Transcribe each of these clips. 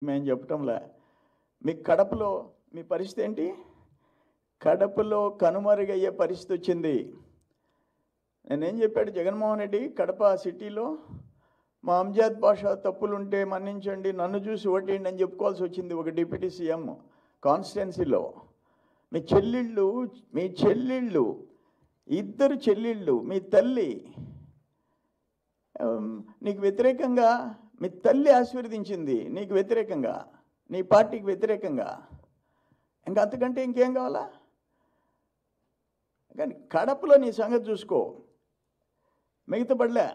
మేము చెప్పటంలా మీ కడపలో మీ పరిస్థితి ఏంటి? కడపలో కనుమరుగయ్యే పరిస్థితి వచ్చింది. నేనేం చెప్పాడు జగన్మోహన్ రెడ్డి, కడప సిటీలో మా అంజాద్ బాషా తప్పులుంటే మన్నించండి, నన్ను చూసి ఓటేయండి అని చెప్పుకోవాల్సి వచ్చింది ఒక డిప్యూటీ సీఎం కాన్స్టిట్యున్సీలో. మీ చెల్లెళ్ళు ఇద్దరు చెల్లెళ్ళు, మీ తల్లి నీకు వ్యతిరేకంగా మీ తల్లి ఆశీర్వదించింది, నీకు వ్యతిరేకంగా, నీ పార్టీకి వ్యతిరేకంగా. ఇంకా అంతకంటే ఇంకేం కావాలా? కానీ కడపలో నీ సంగతి చూసుకో, మిగతా పడలే.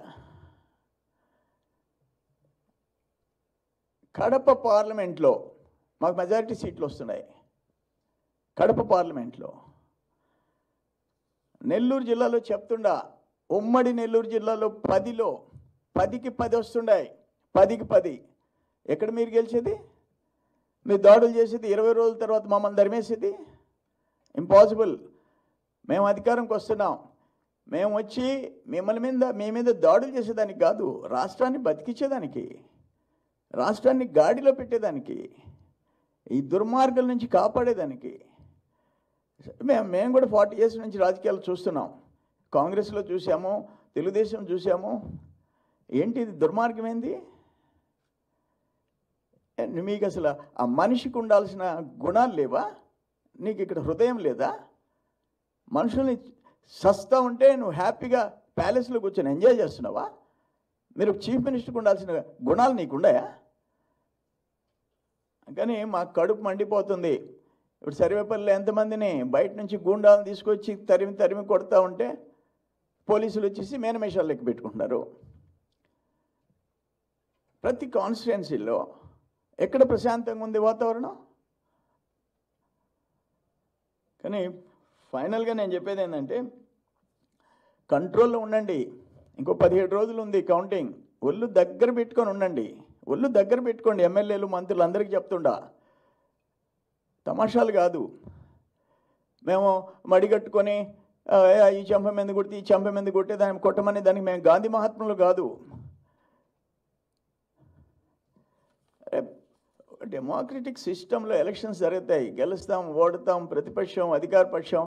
కడప పార్లమెంట్లో మాకు మెజారిటీ సీట్లు వస్తున్నాయి. కడప పార్లమెంట్లో నెల్లూరు జిల్లాలో చెప్తుండా, ఉమ్మడి నెల్లూరు జిల్లాలో 10కి 10 వస్తున్నాయి. 10కి 10. ఎక్కడ మీరు గెలిచేది? మీరు దాడులు చేసేది 20 రోజుల తర్వాత మమ్మల్ని ధర్మేసేది ఇంపాసిబుల్. మేము అధికారంకి వస్తున్నాం, మేము వచ్చి మీ మీద దాడులు చేసేదానికి కాదు, రాష్ట్రాన్ని బతికించేదానికి, రాష్ట్రాన్ని గాడిలో పెట్టేదానికి, ఈ దుర్మార్గాల నుంచి కాపాడేదానికి. మేము కూడా 40 years నుంచి రాజకీయాలు చూస్తున్నాం. కాంగ్రెస్లో చూసాము, తెలుగుదేశం చూసాము. ఏంటి ఇది దుర్మార్గం? ఏంది మీకు? అసలు ఆ మనిషికి ఉండాల్సిన గుణాలు లేవా? నీకు ఇక్కడ హృదయం లేదా? మనుషుల్ని సస్తా ఉంటే నువ్వు హ్యాపీగా ప్యాలెస్లో కూర్చొని ఎంజాయ్ చేస్తున్నావా? మీరు చీఫ్ మినిస్టర్కి ఉండాల్సిన గుణాలు నీకున్నాయా? కానీ మాకు కడుపు మండిపోతుంది. ఇప్పుడు సర్వేపల్లిలో ఎంతమందిని బయట నుంచి గూండాలను తీసుకొచ్చి తరిమి కొడతా ఉంటే పోలీసులు వచ్చేసి మేనమేషాలు లెక్క పెట్టుకుంటున్నారు. ప్రతి కాన్స్టిట్యున్సీలో ఎక్కడ ప్రశాంతంగా ఉంది వాతావరణం? కానీ ఫైనల్గా నేను చెప్పేది ఏంటంటే, కంట్రోల్లో ఉండండి. ఇంకో 17 రోజులు ఉంది కౌంటింగ్. ఒళ్ళు దగ్గర పెట్టుకొని ఉండండి, ఒళ్ళు దగ్గర పెట్టుకోండి. ఎమ్మెల్యేలు మంత్రులు అందరికీ చెప్తుండా, తమాషాలు కాదు. మేము మడిగట్టుకొని ఈ చెంప మీద కొడితే ఈ చెంప మీద కొట్టే దాన్ని కొట్టమని దానికి మేము గాంధీ మహాత్ములు కాదు. డెమోక్రటిక్ సిస్టంలో ఎలక్షన్స్ జరుగుతాయి, గెలుస్తాం, ఓడతాం, ప్రతిపక్షం, అధికార పక్షం